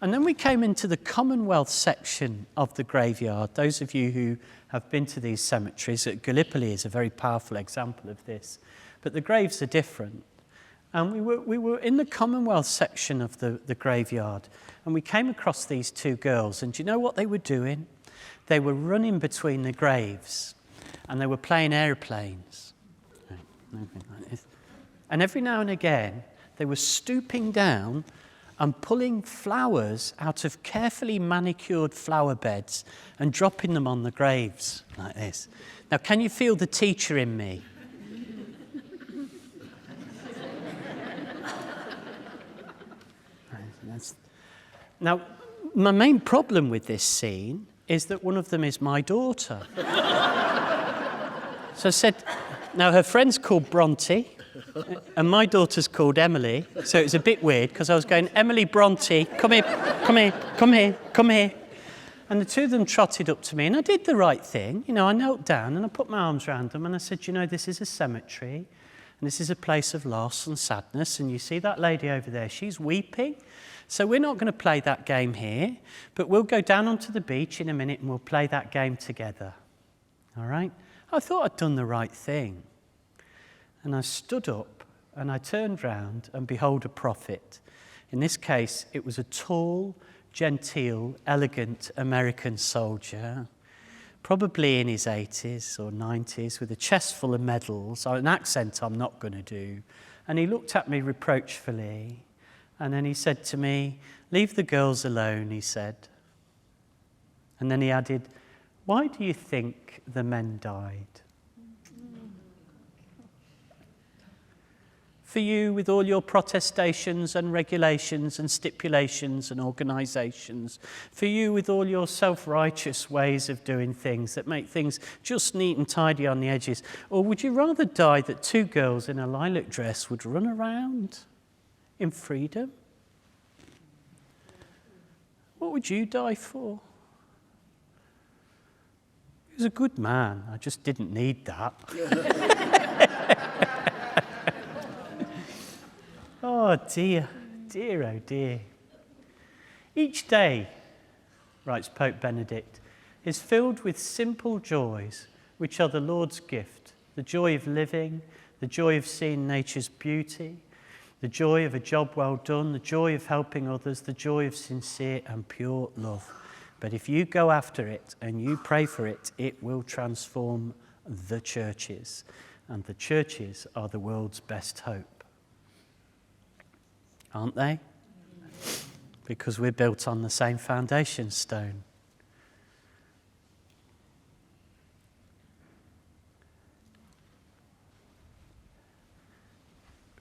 And then we came into the Commonwealth section of the graveyard. Those of you who have been to these cemeteries, Gallipoli is a very powerful example of this. But the graves are different. And we were in the Commonwealth section of the graveyard, and we came across these two girls. And do you know what they were doing? They were running between the graves, and they were playing airplanes. And every now and again, they were stooping down and pulling flowers out of carefully manicured flower beds and dropping them on the graves like this. Now, can you feel the teacher in me? Now, my main problem with this scene is that one of them is my daughter. So I said, now her friend's called Bronte, and my daughter's called Emily, so it was a bit weird because I was going, Emily, Bronte, come here, come here, come here, come here. And the two of them trotted up to me, and I did the right thing. I knelt down and I put my arms around them and I said, this is a cemetery, and this is a place of loss and sadness, and you see that lady over there, she's weeping. So we're not going to play that game here, but we'll go down onto the beach in a minute and we'll play that game together. All right? I thought I'd done the right thing. And I stood up and I turned round, and behold, a prophet. In this case, it was a tall, genteel, elegant American soldier, probably in his 80s or 90s, with a chest full of medals, an accent I'm not going to do. And he looked at me reproachfully, and then he said to me, leave the girls alone, he said. And then he added, why do you think the men died? For you, with all your protestations and regulations and stipulations and organisations, for you, with all your self-righteous ways of doing things that make things just neat and tidy on the edges, or would you rather die that two girls in a lilac dress would run around in freedom? What would you die for? He was a good man. I just didn't need that. Oh dear, dear, oh dear. Each day, writes Pope Benedict, is filled with simple joys, which are the Lord's gift. The joy of living, the joy of seeing nature's beauty, the joy of a job well done, the joy of helping others, the joy of sincere and pure love. But if you go after it and you pray for it, it will transform the churches. And the churches are the world's best hope. Aren't they? Because we're built on the same foundation stone.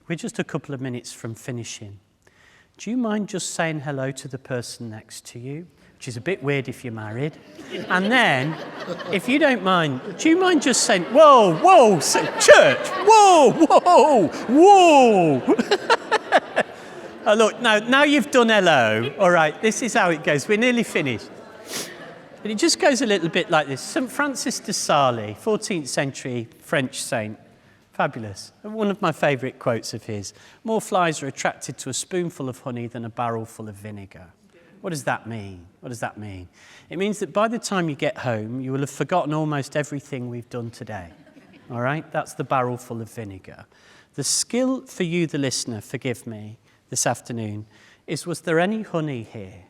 We're just a couple of minutes from finishing. Do you mind just saying hello to the person next to you? Which is a bit weird if you're married. And then, if you don't mind, do you mind just saying, whoa, whoa, church, whoa, whoa, whoa. Oh, look, now you've done hello. All right, this is how it goes. We're nearly finished. But it just goes a little bit like this. St. Francis de Sales, 14th century French saint. Fabulous. One of my favourite quotes of his. More flies are attracted to a spoonful of honey than a barrel full of vinegar. What does that mean? What does that mean? It means that by the time you get home, you will have forgotten almost everything we've done today. All right? That's the barrel full of vinegar. The skill for you, the listener, forgive me, this afternoon, is was there any honey here?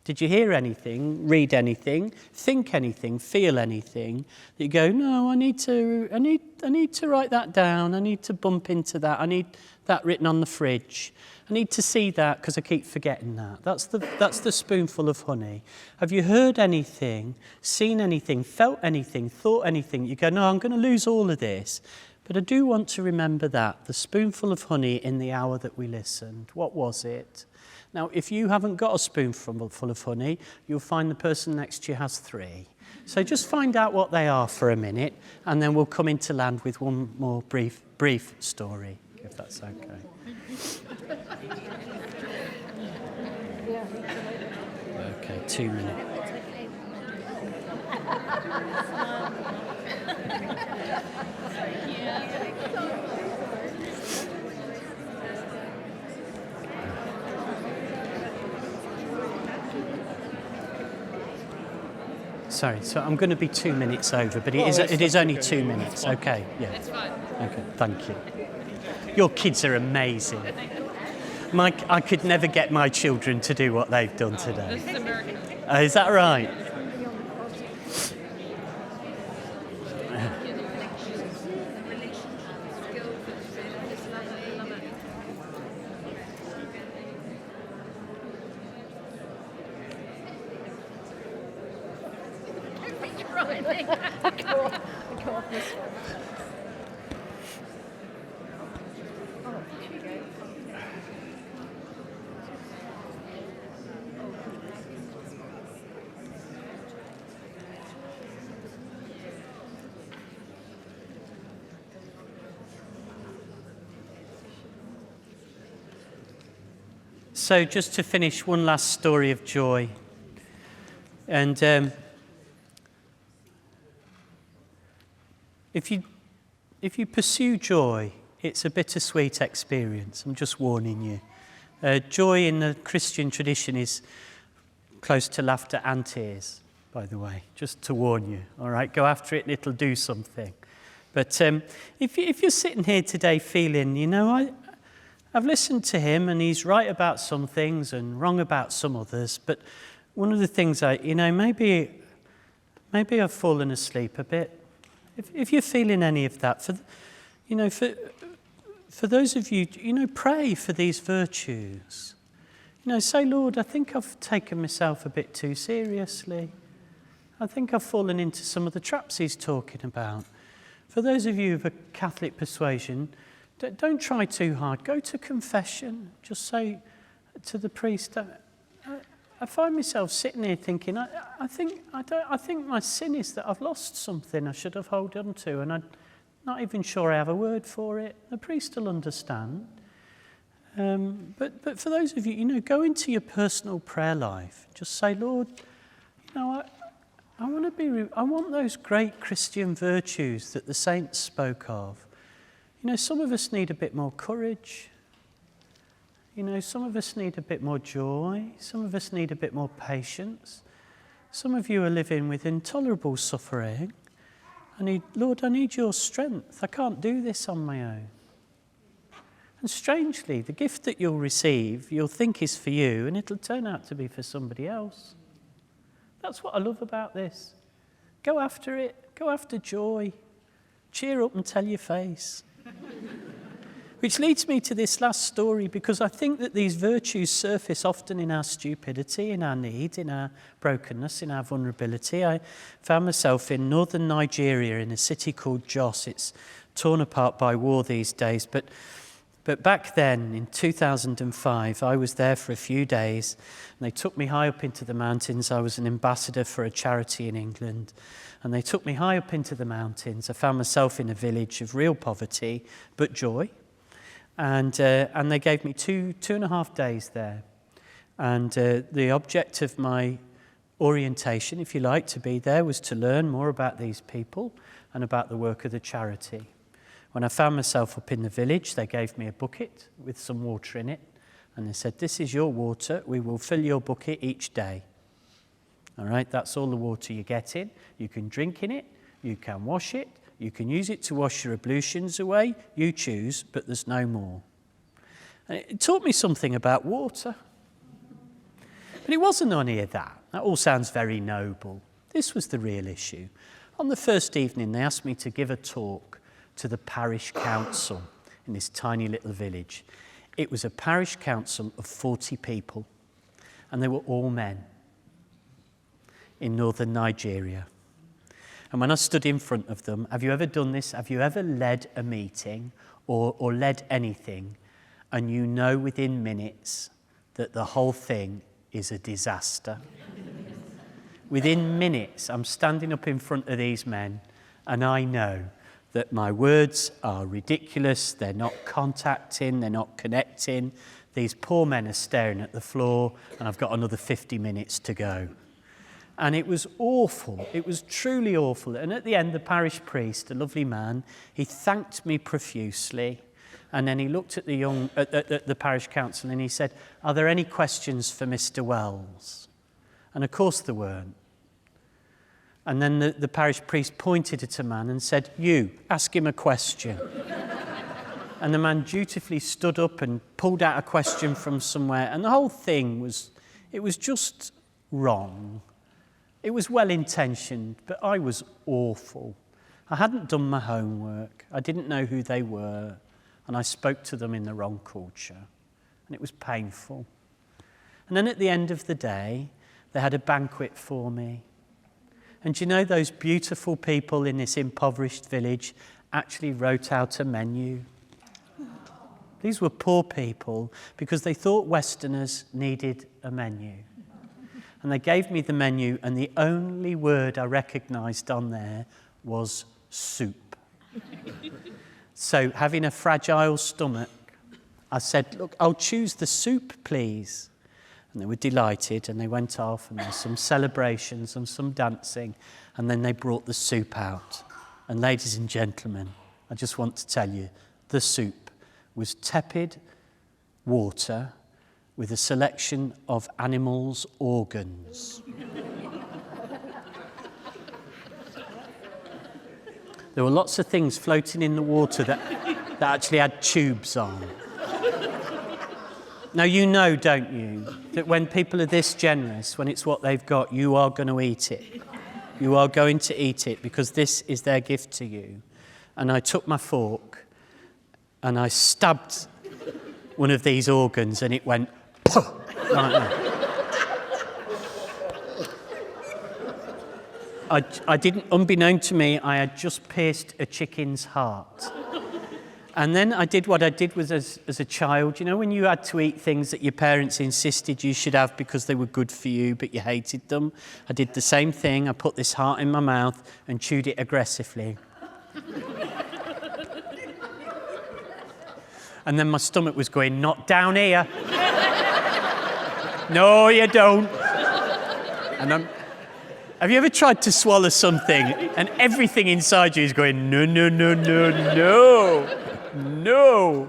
Did you hear anything, read anything, think anything, feel anything that you go, no, I need to write that down. I need to bump into that. I need that written on the fridge. I need to see that because I keep forgetting that. That's the spoonful of honey. Have you heard anything, seen anything, felt anything, thought anything? You go, no, I'm going to lose all of this. But I do want to remember that, the spoonful of honey in the hour that we listened. What was it? Now, if you haven't got a spoonful of honey, you'll find the person next to you has 3. So just find out what they are for a minute, and then we'll come into land with one more brief story, if that's okay. Okay, 2 minutes. Sorry, so I'm going to be 2 minutes over, but it is only 2 minutes. Okay, yeah. It's fine. Okay, thank you. Your kids are amazing. I could never get my children to do what they've done today. This is American. Is that right? So just to finish, one last story of joy. And if you pursue joy, it's a bittersweet experience. I'm just warning you. Joy in the Christian tradition is close to laughter and tears, by the way, just to warn you. All right, go after it and it'll do something. But if you're sitting here today feeling, I've listened to him and he's right about some things and wrong about some others, but one of the things maybe I've fallen asleep a bit. If you're feeling any of that, for those of you, pray for these virtues. Say, Lord, I think I've taken myself a bit too seriously. I think I've fallen into some of the traps he's talking about. For those of you of a Catholic persuasion, don't try too hard. Go to confession. Just say to the priest, I find myself sitting here thinking, I think my sin is that I've lost something I should have held on to, and I'm not even sure I have a word for it. The priest will understand. But for those of you, go into your personal prayer life. Just say, Lord, I want those great Christian virtues that the saints spoke of. Some of us need a bit more courage. Some of us need a bit more joy. Some of us need a bit more patience. Some of you are living with intolerable suffering. Lord, I need your strength. I can't do this on my own. And strangely, the gift that you'll receive, you'll think is for you, and it'll turn out to be for somebody else. That's what I love about this. Go after it. Go after joy. Cheer up and tell your face. Which leads me to this last story, because I think that these virtues surface often in our stupidity, in our need, in our brokenness, in our vulnerability. I found myself in northern Nigeria in a city called Jos. It's torn apart by war these days, but back then in 2005, I was there for a few days, and they took me high up into the mountains. I was an ambassador for a charity in England, and they took me high up into the mountains. I found myself in a village of real poverty, but joy. And they gave me two and a half days there. And the object of my orientation, if you like, to be there was to learn more about these people and about the work of the charity. When I found myself up in the village, they gave me a bucket with some water in it. And they said, this is your water. We will fill your bucket each day. All right, that's all the water you get in. You can drink in it. You can wash it. You can use it to wash your ablutions away. You choose, but there's no more. And it taught me something about water. But it wasn't only that. That all sounds very noble. This was the real issue. On the first evening, they asked me to give a talk to the parish council in this tiny little village. It was a parish council of 40 people, and they were all men in northern Nigeria. And when I stood in front of them, have you ever done this? Have you ever led a meeting or led anything, and you know within minutes that the whole thing is a disaster? Within minutes, I'm standing up in front of these men, and I know that my words are ridiculous, they're not contacting, they're not connecting. These poor men are staring at the floor, and I've got another 50 minutes to go. And it was awful. It was truly awful. And at the end, the parish priest, a lovely man, he thanked me profusely. And then he looked at the parish council and he said, "Are there any questions for Mr. Wells?" And of course there weren't. And then the parish priest pointed at a man and said, "You, ask him a question." And the man dutifully stood up and pulled out a question from somewhere. And the whole thing was just wrong. It was well-intentioned, but I was awful. I hadn't done my homework. I didn't know who they were. And I spoke to them in the wrong culture. And it was painful. And then at the end of the day, they had a banquet for me. And do you know, those beautiful people in this impoverished village actually wrote out a menu. These were poor people because they thought Westerners needed a menu. And they gave me the menu, and the only word I recognised on there was soup. So, having a fragile stomach, I said, "Look, I'll choose the soup, please." And they were delighted, and they went off, and there were some celebrations and some dancing, and then they brought the soup out. And ladies and gentlemen, I just want to tell you, the soup was tepid water with a selection of animals' organs. There were lots of things floating in the water that actually had tubes on. Now, you know, don't you, that when people are this generous, when it's what they've got, you are going to eat it. You are going to eat it because this is their gift to you. And I took my fork and I stabbed one of these organs, and it went like that. I didn't, unbeknown to me, I had just pierced a chicken's heart. And then I did what I did as a child. You know, when you had to eat things that your parents insisted you should have because they were good for you, but you hated them? I did the same thing. I put this heart in my mouth and chewed it aggressively. And then my stomach was going, "Not down here." "No, you don't." And have you ever tried to swallow something and everything inside you is going, "No, no, no, no, no, no"?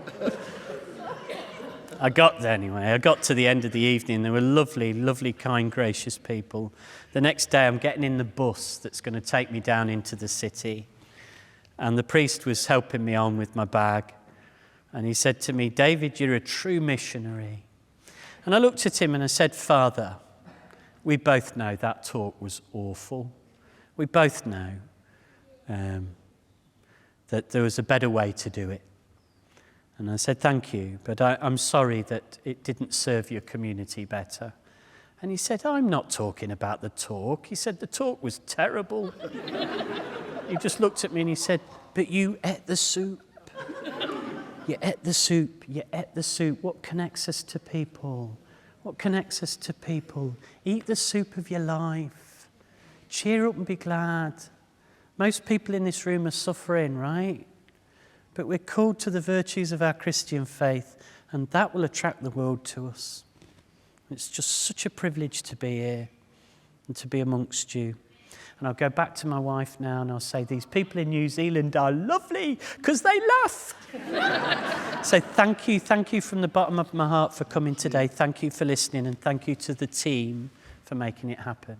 I got there anyway. I got to the end of the evening. They were lovely, lovely, kind, gracious people. The next day I'm getting in the bus that's going to take me down into the city. And the priest was helping me on with my bag. And he said to me, "David, you're a true missionary." And I looked at him and I said, "Father, we both know that talk was awful. We both know that there was a better way to do it." And I said, "Thank you, but I'm sorry that it didn't serve your community better." And he said, "I'm not talking about the talk." He said, "The talk was terrible." He just looked at me and he said, "But you ate the soup. You ate the soup. You ate the soup. What connects us to people? What connects us to people? Eat the soup of your life. Cheer up and be glad." Most people in this room are suffering, right? But we're called to the virtues of our Christian faith, and that will attract the world to us. It's just such a privilege to be here and to be amongst you. And I'll go back to my wife now and I'll say, these people in New Zealand are lovely because they laugh. So thank you from the bottom of my heart for coming today. Thank you for listening, and thank you to the team for making it happen.